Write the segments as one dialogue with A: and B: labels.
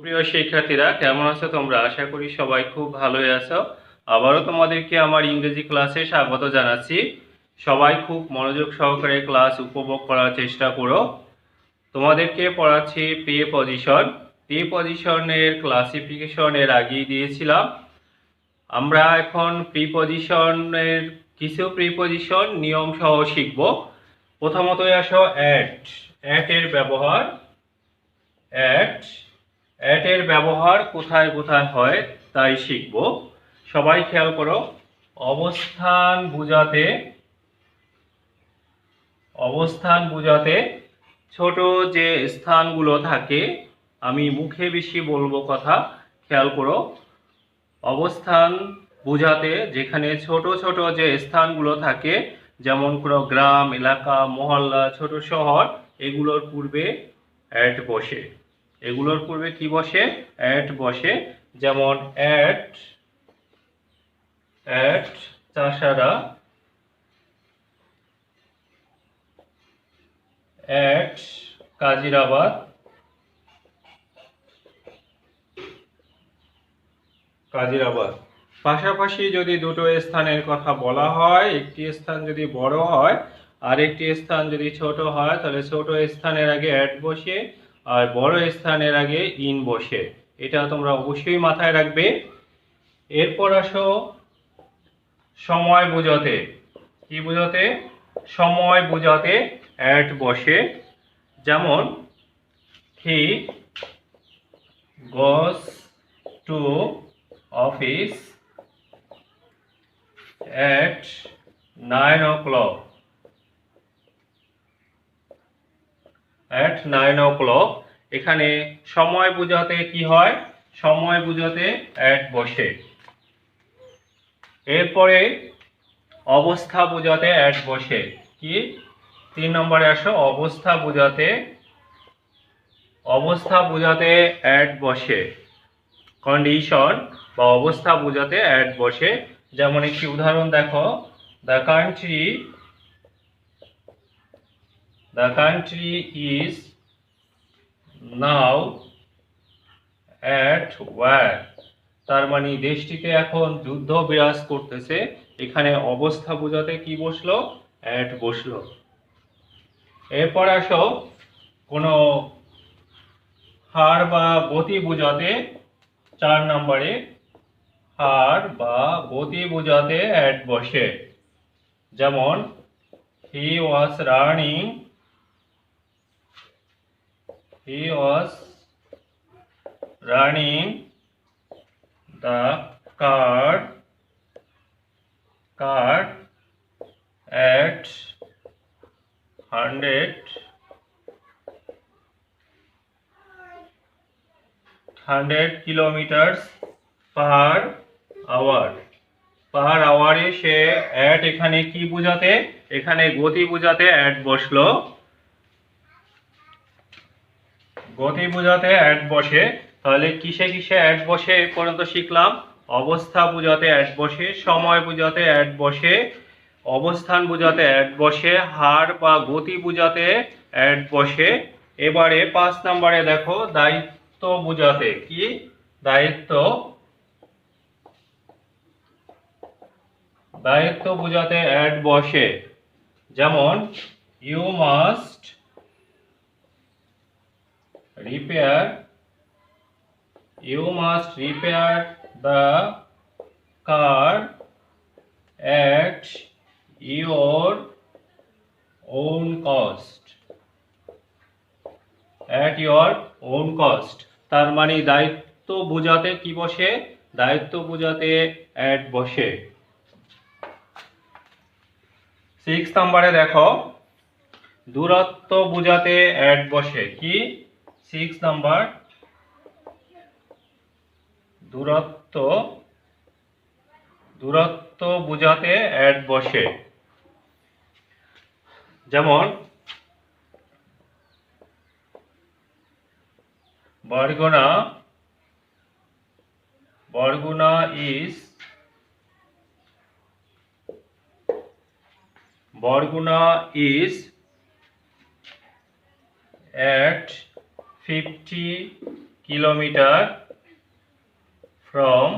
A: প্রিয় শিক্ষার্থীরা, কেমন আছো তোমরা? আশা করি সবাই খুব ভালোই আছো। আবারও তোমাদেরকে আমার ইংরেজি ক্লাসে স্বাগত জানাচ্ছি। সবাই খুব মনোযোগ সহকারে ক্লাস উপভোগ করার চেষ্টা করো। তোমাদেরকে পড়াচ্ছি প্রিপজিশন। প্রিপজিশনের ক্লাসিফিকেশন এর আগেই দিয়েছিলাম। আমরা এখন প্রিপজিশনের কিছু প্রিপজিশন নিয়ম সহ শিখব। প্রথমতই আসো অ্যাট। অ্যাট এর ব্যবহার। অ্যাট অ্যাট এর ব্যবহার কোথায় কোথায় হয় তাই শিখব। সবাই খেয়াল করো। অবস্থান বুঝাতে ছোট যে স্থানগুলো থাকে, আমি মুখে বেশি বলবো কথা, খেয়াল করো। অবস্থান বুঝাতে যেখানে ছোট ছোট যে স্থানগুলো থাকে, যেমন কোনো গ্রাম, এলাকা, মহল্লা, ছোট শহর, এগুলোর পূর্বে অ্যাট বসে। এগুলোর পূর্বে কি বসে? অ্যাট বসে। যেমন অ্যাট অ্যাট চাষারা, অ্যাট কাজিরাবাদ, পাশাপাশি যদি দুটো স্থানের কথা বলা হয়, একটি স্থান যদি বড় হয় আর একটি স্থান যদি ছোট হয়, তাহলে ছোট স্থানের আগে অ্যাট বসে আর বড় স্থানের আগে ইন বসে। এটা তোমরা অবশ্যই মাথায় রাখবে। এরপর আসো সময় বোঝাতে। কি বোঝাতে? সময় বোঝাতে অ্যাট বসে। যেমন হি goes to office at 9 o'clock. এখানে সময় বোঝাতে কি হয়? সময় বোঝাতে অ্যাট বসে। এরপরে অবস্থা বোঝাতে অ্যাট বসে। কি? 3 নম্বরে আসো। অবস্থা বোঝাতে অ্যাট বসে। কন্ডিশন বা অবস্থা বোঝাতে অ্যাট বসে। যেমন একটি উদাহরণ দেখো। The country is now at war. তার মানে দেশটিতে এখন যুদ্ধ বিরাজ করতেছে। এখানে অবস্থা বোঝাতে কি বসলো? অ্যাট বসলো। এরপর আসো কোনো হার বা গতি বোঝাতে 4 নম্বরে হার বা গতি বোঝাতে অ্যাট বসে। যেমন he was running the car at 100 kilometre per hour. Per আওয়ারে সে অ্যাট এখানে কি বোঝাতে? এখানে গতি বোঝাতে অ্যাট বসলো। গতি বোঝাতে অ্যাট বসে। তাহলে কিসে কিসে অ্যাট বসে এ পর্যন্ত শিখলাম? অবস্থা বোঝাতে অ্যাট বসে, সময় বোঝাতে অ্যাট বসে, অবস্থান বোঝাতে অ্যাট বসে, হার বা গতি বোঝাতে অ্যাট বসে। এবারে 5 নম্বরে দেখো, দায়িত্ব বোঝাতে। কি? দায়িত্ব বোঝাতে অ্যাট বসে। যেমন you must repair the car at your own cost. তার মানে দায়িত্ব বোঝাতে কি বসে? দায়িত্ব বোঝাতে অ্যাট বসে। 6 নম্বরে দেখো, দূরত্ব বোঝাতে অ্যাট বসে। কি? 6 নাম্বার, দূরত্ব বোঝাতে অ্যাট বসে। যেমন Barguna is at 50 kilometre from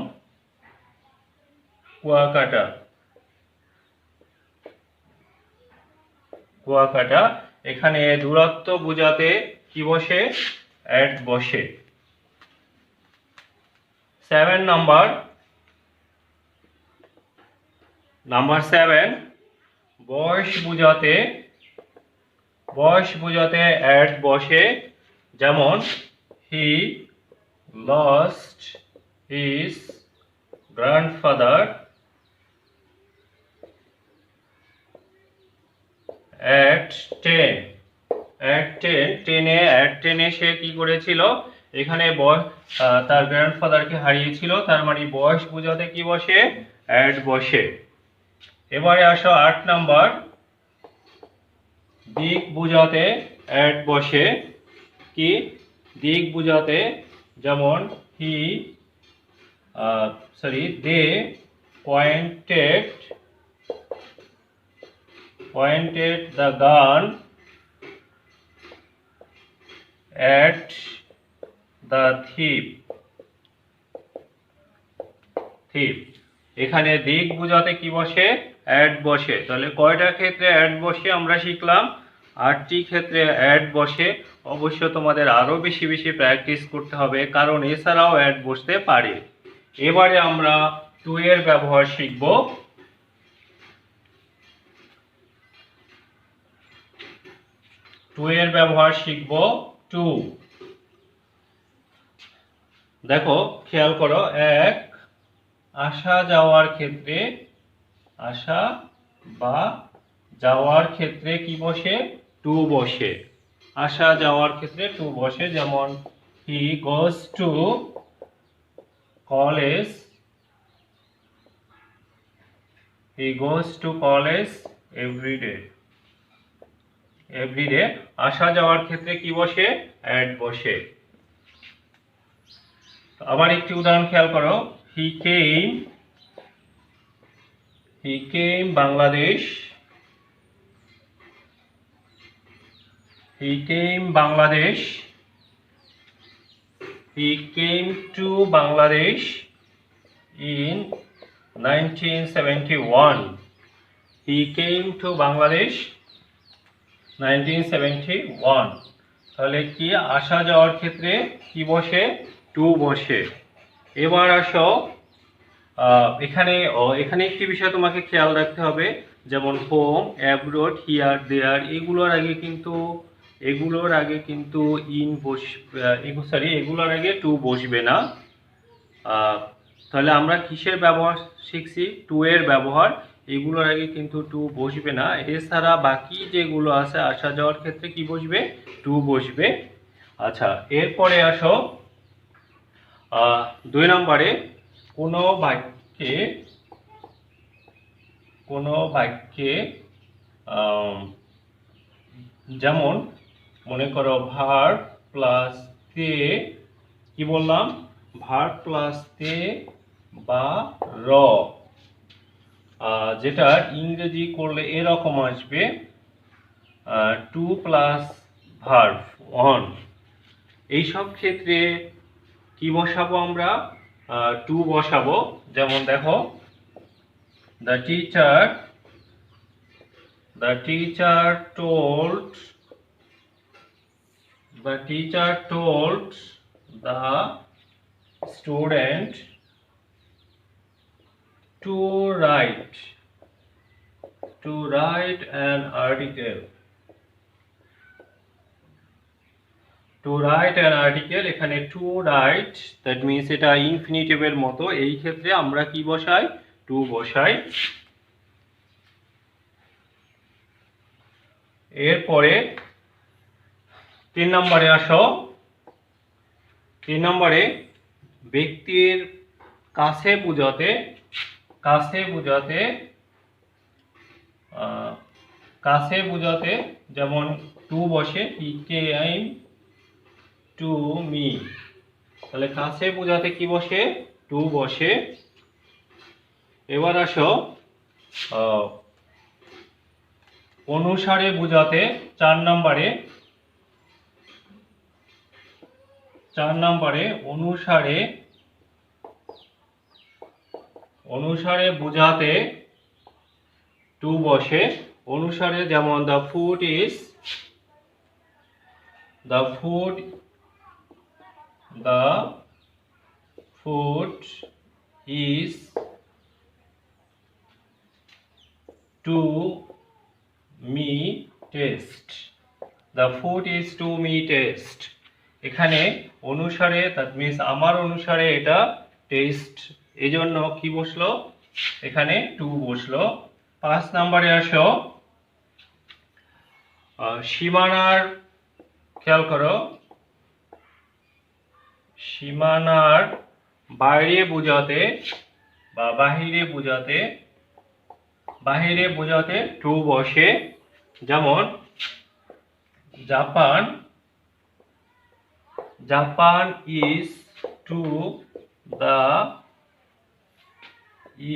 A: Kuakata. Kuakata, এখানে দূরত্ব বোঝাতে কি বসে? অ্যাট বসে। 7 নাম্বার 7, বয়স বোঝাতে অ্যাট বসে। যেমন he lost his grandfather at 10। at 10 সে কি করেছিল? এখানে তার গ্র্যান্ডফাদারকে হারিয়েছিল, তার মানে বয়স বোঝাতে কি বসে? at বসে। এবারে আসো 8 নাম্বার, দিক বোঝাতে at বসে। কি? দিক বোঝাতে, যেমন দে pointed the gun at the thief। এখানে দিক বোঝাতে কি বসে? অ্যাট বসে। তাহলে কয়টা ক্ষেত্রে অ্যাট বসে আমরা শিখলাম? 8টি ক্ষেত্রে অ্যাট বসে। অবশ্য তোমাদের আরো বেশি প্র্যাকটিস করতে হবে, কারণ এছাড়াও অ্যাট বসতে পারে। এবারে আমরা টু এর ব্যবহার শিখব। টু। দেখো, খেয়াল করো, 1, আসা যাওয়ার ক্ষেত্রে, আসা বা যাওয়ার ক্ষেত্রে কি বসে? টু বসে। আসা যাওয়ার ক্ষেত্রে টু বসে। যেমন হি গোজ টু কলেজ এভরিডে। আসা যাওয়ার ক্ষেত্রে কি বসে? অ্যাট বসে। আবার একটি উদাহরণ খেয়াল করো, হি কেম Bangladesh. He came to Bangladesh in 1971। He came to Bangladesh 1971। তাহলে কি? আসা যাওয়ার ক্ষেত্রে কি বসে? টু বসে। এবার আসো, এখানে একটি বিষয় তোমাকে খেয়াল রাখতে হবে, যেমন হোম, অ্যাব্রোড, হিয়ার, দেয়ার, এগুলোর আগে কিন্তু এগুলোর আগে টু বসবে না। তাহলে আমরা কিসের ব্যবহার শিখছি? টু এর ব্যবহার। এগুলোর আগে কিন্তু টু বসবে না। এছাড়া বাকি যেগুলো আছে আসা যাওয়ার ক্ষেত্রে কি বসবে? টু বসবে। আচ্ছা, এরপরে আসো 2 নম্বরে, কোনো বাক্যে যেমন মনে করো ভার্ব প্লাস তে, কি বললাম? ভার্ব প্লাস তে বা র, যেটা ইংরেজি করলে এরকম আসবে, টু প্লাস ভার্ব অন। এইসব ক্ষেত্রে কি বসাবো আমরা? টু বসাবো। যেমন দেখো, the teacher told the student to write an article। এখানে টু রাইট, দ্যাট মিনস এটা ইনফিনিটিভের মতো। এই ক্ষেত্রে আমরা কি বসাই? টু বসাই। এরপরে 3 নম্বরে আসো। 3 নম্বরে ব্যক্তির কাছে বোঝাতে যেমন টু বসে, হি কেম টু মি। তাহলে কাছে বোঝাতে কি বসে? টু বসে। এবার আসো অনুসারে বোঝাতে 4 নম্বরে। 4 নম্বরে অনুসারে বোঝাতে টু বসে। অনুসারে যেমন the food is to me taste. The food is to me taste. এখানে অনুসারে that means আমার অনুসারে এটা টেস্ট, এজন্য কি বসলো এখানে টু বসলো। 5 নম্বরে আসো সীমানার, খেয়াল করো, সীমানার বাইরে বোঝাতে বা বাহিরে বোঝাতে টু বসে। যেমন Japan is to the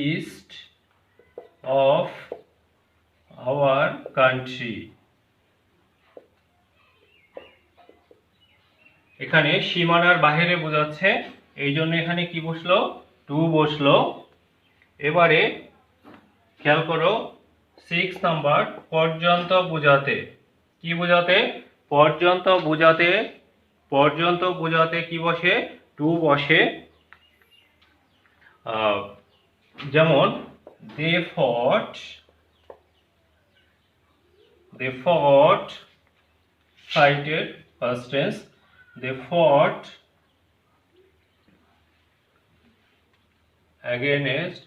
A: east of our country. এখানে সীমানার বাইরে বোঝাচ্ছে, এই জন্য এখানে কি বসলো টু বসলো। এবারে খেয়াল করো 6 নাম্বার পর্যন্ত বোঝাতে, কি বোঝাতে পর্যন্ত বোঝাতে কি বসে টু বসে। যেমন they fought fighted past tense, they fought against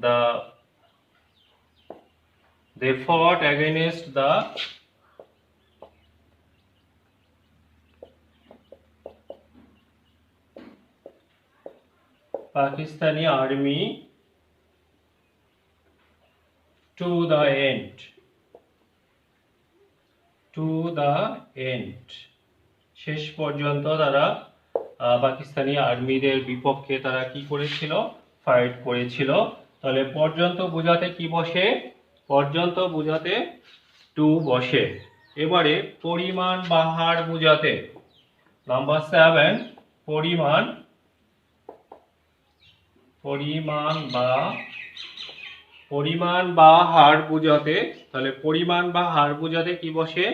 A: the Pakistani army to the end. শেষ পর্যন্ত তারা পাকিস্তানি আর্মিদের বিপক্ষে তারা কি করেছিল ফাইট করেছিল। তাহলে পর্যন্ত বোঝাতে কি বসে পর্যন্ত বোঝাতে টু বসে। এবারে পরিমাণ বা হার বোঝাতে নাম্বার 7 পরিমাণ বা হার বোঝাতে, তাহলে পরিমাণ বা হার বোঝাতে কি বসে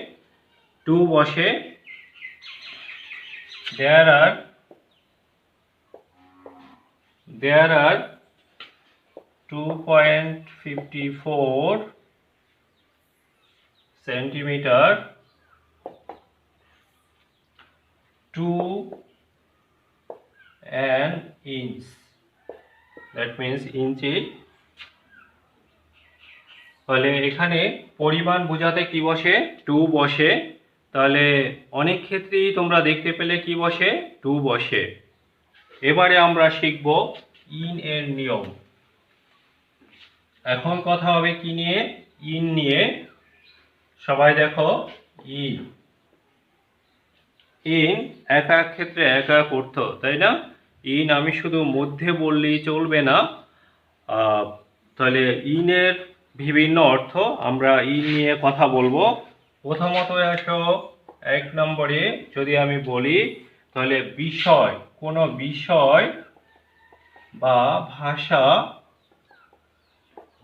A: টু বসে। there are 2.54 centimeter to an inch, that means ইঞ্চি। তাহলে এখানে পরিমাণ বোঝাতে কি বসে টু বসে। তাহলে অনেক ক্ষেত্রেই তোমরা দেখতে পেলে কি বসে টু বসে। এবারে আমরা শিখব ইন এর নিয়ম। এখন কথা হবে কি নিয়ে ইন নিয়ে। সবাই দেখো ইন এক এক ক্ষেত্রে এক এক অর্থ, তাই না? ইন আমি শুধু মধ্যে বললেই চলবে না, তাহলে ইনের বিভিন্ন অর্থ আমরা ইন নিয়ে কথা বলবো। প্রথমত আসো 1 নম্বরে যদি আমি বলি তাহলে বিষয়, কোনো বিষয় বা ভাষা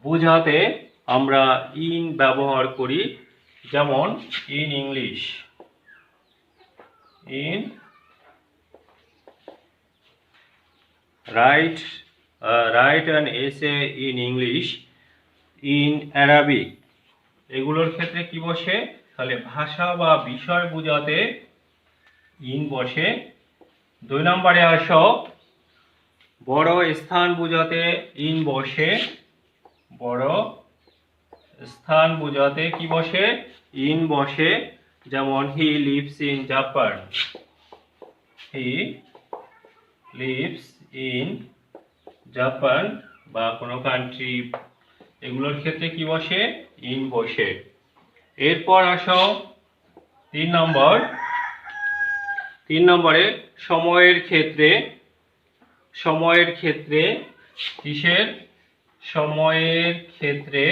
A: বোঝাতে আমরা ইন ব্যবহার করি। যেমন in English, in write an essay in English, in Arabic, এগুলোর ক্ষেত্রে কি বসে তাহলে ভাষা বা বিষয় বোঝাতে ইন বসে। 2 নম্বরে আসো বড় স্থান বোঝাতে ইন বসে, বড় স্থান বোঝাতে কি বসে ইন বসে। যেমন he lives in Japan, he lives in Japan বা কোনো কান্ট্রি, এগুলোর ক্ষেত্রে কি বসে ইন বসে। এরপর আসো 3 নম্বরে সময়ের ক্ষেত্রে কিসের সময়ের ক্ষেত্রে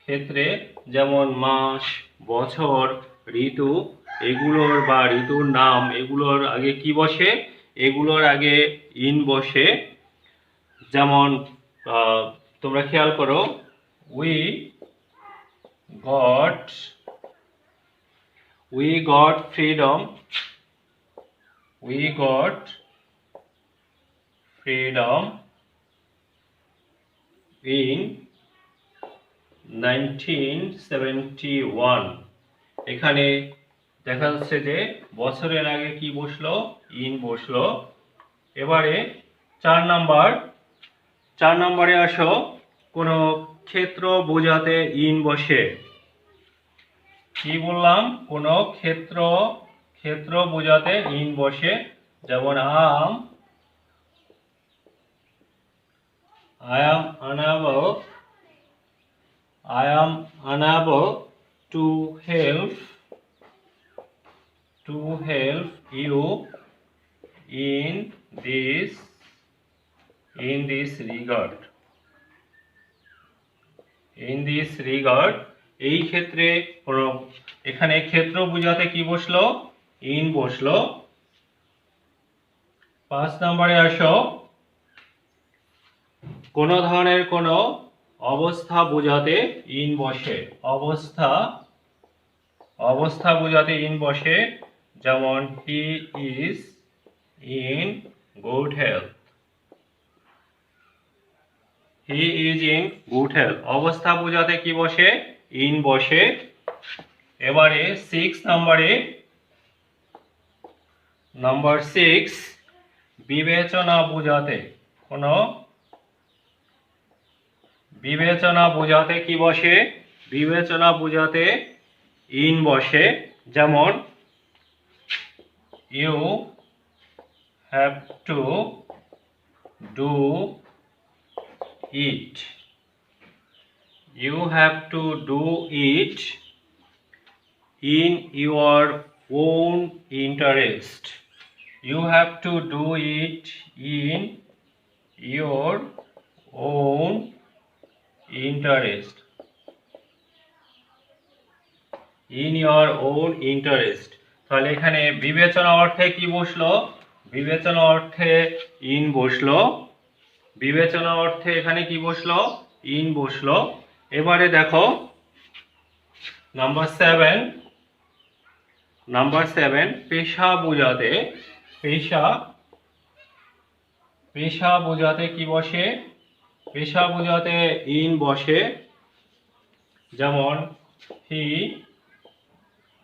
A: ক্ষেত্রে যেমন মাস, বছর, ঋতু, এগুলোর বা ঋতুর নাম এগুলোর আগে কি বসে? এগুলোর আগে ইন বসে। যেমন তোমরা খেয়াল করো, we got freedom, we got freedom in 1971। এখানে দেখা যাচ্ছে যে বছরের আগে কি বসলো? ইন বসলো। এবারে 4 নম্বরে আসো, কোনো ক্ষেত্র বোঝাতে ইন বসে। কি বললাম? কোনো ক্ষেত্র বোঝাতে ইন বসে। যেমন I am unable to help you in this regard। এই ক্ষেত্রে এখানে ক্ষেত্র বোঝাতে কি বসলো? ইন বসলো। 5 নম্বরে আসো, কোন ধরনের কোন অবস্থা বোঝাতে ইন বসে। অবস্থা বোঝাতে ইন বসে। যেমন he is in good health. অবস্থা বোঝাতে কি বসে? ইন বসে। এবারে 6 নম্বরে, নাম্বার 6, বিবেচনা বোঝাতে কি বসে? বিবেচনা বোঝাতে ইন বসে। যেমন you have to do it. in your own interest। You have to do it in your own interest। তাহলে এখানে বিবেচনা অর্থে কি বসলো? বিবেচনা অর্থে ইন বসলো। বিবেচনা অর্থে এখানে কি বসলো? ইন বসলো। এবারে দেখো নাম্বার 7, পেশা বোঝাতে কি বসে? পেশা বোঝাতে ইন বসে। যেমন he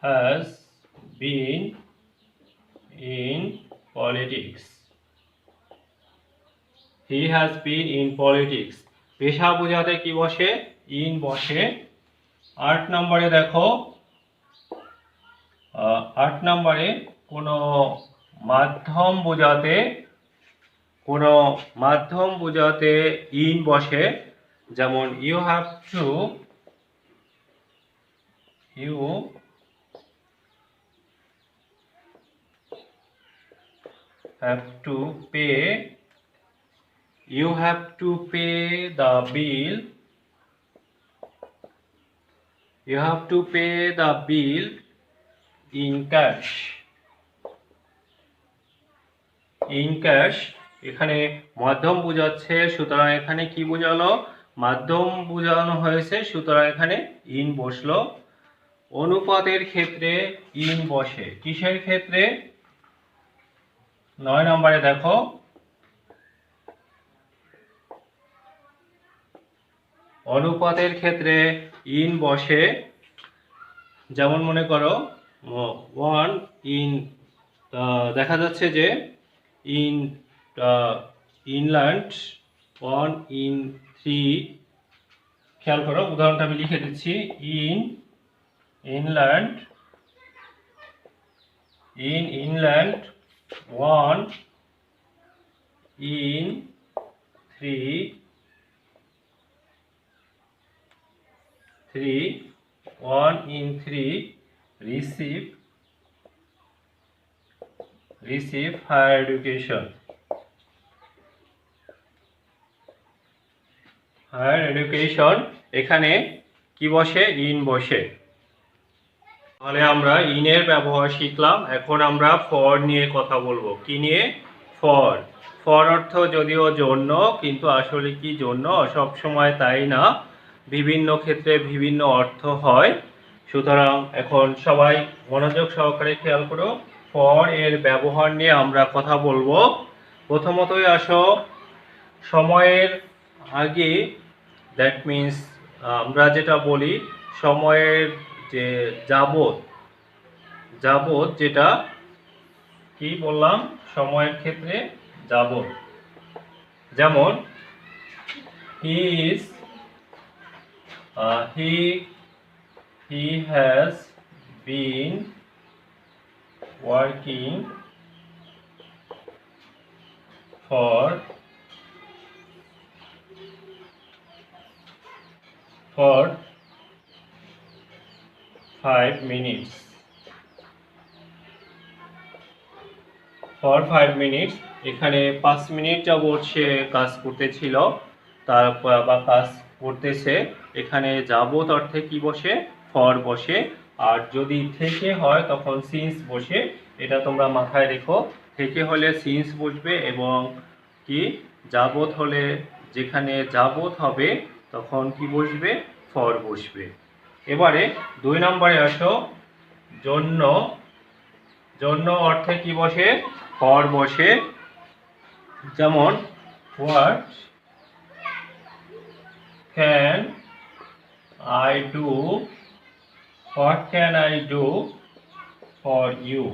A: has been in politics. পেশা বোঝাতে কি বসে? ইন বসে। 8 নম্বরে দেখো, 8 নম্বরে কোনো মাধ্যম বোঝাতে ইন বসে। যেমন you have to pay the bill। in cash। এখানে মাধ্যম বোঝাচ্ছে, সুতরাং এখানে কি বোঝালো? মাধ্যম বোঝানো হয়েছে, সুতরাং এখানে ইন বসলো। অনুপাতের ক্ষেত্রে ইন বসে। কিসের ক্ষেত্রে? 9 নম্বরে দেখো, অনুপাতের ক্ষেত্রে ইন বসে। যেমন মনে করো 1 ইন, দেখা যাচ্ছে যে ইন ইনল্যান্ড 1 in 3। খেয়াল করো, উদাহরণটা আমি লিখে দিচ্ছি। Inland 1 in 3 receive higher education। এখানে কি বসে? ইন বসে। তাহলে আমরা ইনের ব্যবহার শিখলাম। এখন আমরা ফর নিয়ে কথা বলবো। কি নিয়ে? ফর। ফর অর্থ যদিও জন্য, কিন্তু আসলে কি জন্য সব সময় তাই না, বিভিন্ন ক্ষেত্রে বিভিন্ন অর্থ হয়। সুতরাং এখন সবাই মনোযোগ সহকারে খেয়াল করো। ফর এর ব্যবহার নিয়ে আমরা কথা বলবো। প্রথমতই আসো সময়ের আগে, দ্যাট মিন্স আমরা যেটা বলি সময়ের যে যাবত, যাবত যেটা কি বললাম সময়ের ক্ষেত্রে যাবত। যেমন he is, he has been working for 5 minutes. For 5 minutes, এখানে 5 মিনিট যাবত সে কাজ করতেছিল, তারপর বা কাজ করতেছে। এখানে যাবত অর্থে কি বসে? ফর বসে। আর যদি থেকে হয় তখন সিন্স বসে। এটা তোমরা মাথায় রেখো। থেকে হলে সিন্স বসবে এবং কি যাবত হলে, যেখানে যাবত হবে তখন কি বসবে? ফর বসবে। এবারে 2 নম্বরে আসো জন্য। জন্য অর্থে কি বসে? ফর বসে। যেমন what can I do, what can I do for you.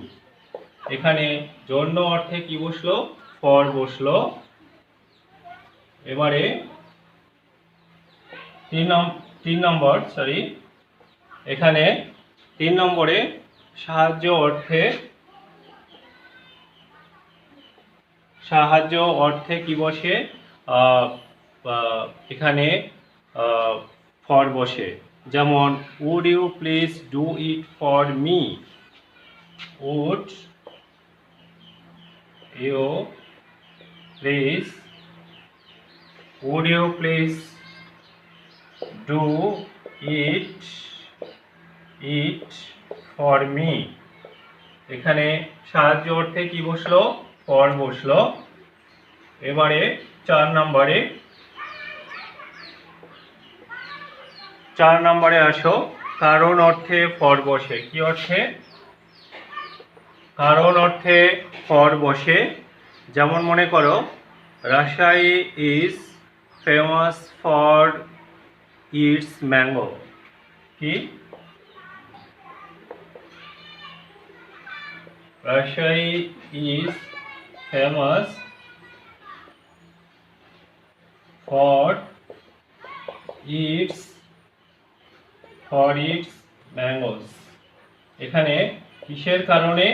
A: এখানে জন্য অর্থে কি বসলো? ফর বসলো। এবারে 3 নম্বর, সরি, এখানে 3 নম্বরে সাহায্য অর্থে, সাহায্য অর্থে কি বসে? এখানে ফর বসে। যেমন would you please do it for me. Would you please, would you please do it for me. এখানে সাহায্য অর্থে কি বসলো? ফর বসলো। এবারে 4 নম্বরে, 4 নম্বরে আসো কারণ অর্থে ফর বসে। কি অর্থে? কারণ অর্থে ফর বসে। যেমন মনে করো Rajshahi is famous for its mango. কি? Rajshahi is famous for its mangoes. এখানে কিসের কারণে?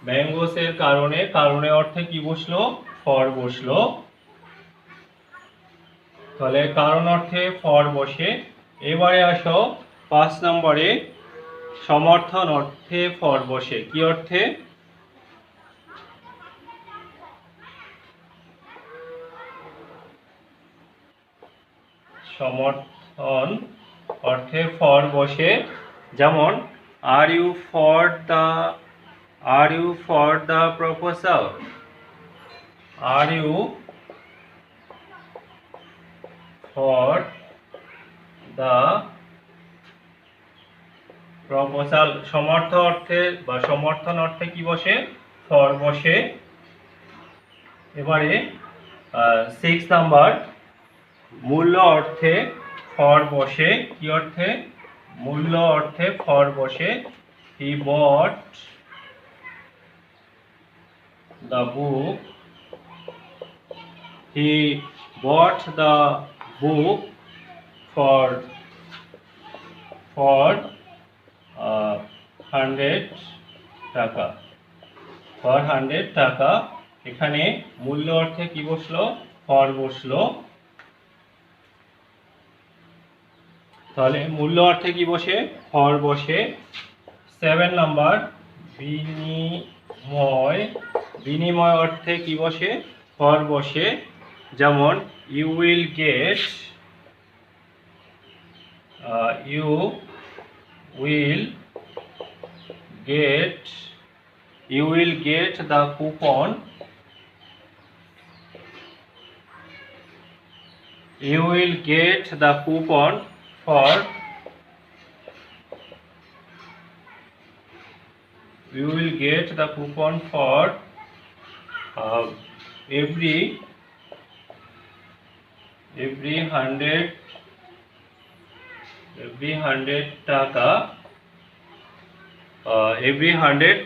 A: ম্যাঙ্গোসের কারণে। কারণে অর্থে কি বসলো? ফর বসলো। তাহলে কারণ অর্থে ফর বসে। এবারে আসো 5 নম্বরে সমর্থন অর্থে ফর বসে। কি অর্থে? সমর্থন অর্থে ফর বসে। যেমন are you for the proposal. Are you for the proposal. সমর্থ অর্থে বা সমর্থন অর্থে কি বসে? ফর বসে। এবারে 6 নাম্বার মূল্য অর্থে ফর বসে। কি অর্থে? মূল্য অর্থে ফর বসে। He bought the book, he bought the book for 100 টাকা। ফর 100 টাকা। এখানে মূল্য অর্থে কি বসলো? ফর বসলো। তাহলে মূল্য অর্থে কি বসে? ফর বসে। 7 নাম্বার বিনিময়। বিনিময় অর্থে কি বসে? ফর বসে। যেমন you will get you will get the coupon. You will get the coupon for every 100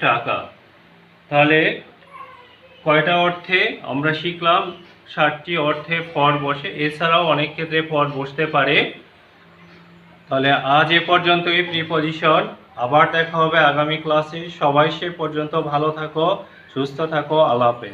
A: টাকা, তাহলে কয়টা অর্থে আমরা শিখলাম? 60টি অর্থে ফর বসে, এছাড়াও অনেক ক্ষেত্রে ফর বসতে পারে। তাহলে আজ এ পর্যন্তই প্রিপজিশন। আবার দেখা হবে আগামী ক্লাসে। সবাই সে পর্যন্ত ভালো থাকো, সুস্থ থাকো। আল্লাহ হাফেজ।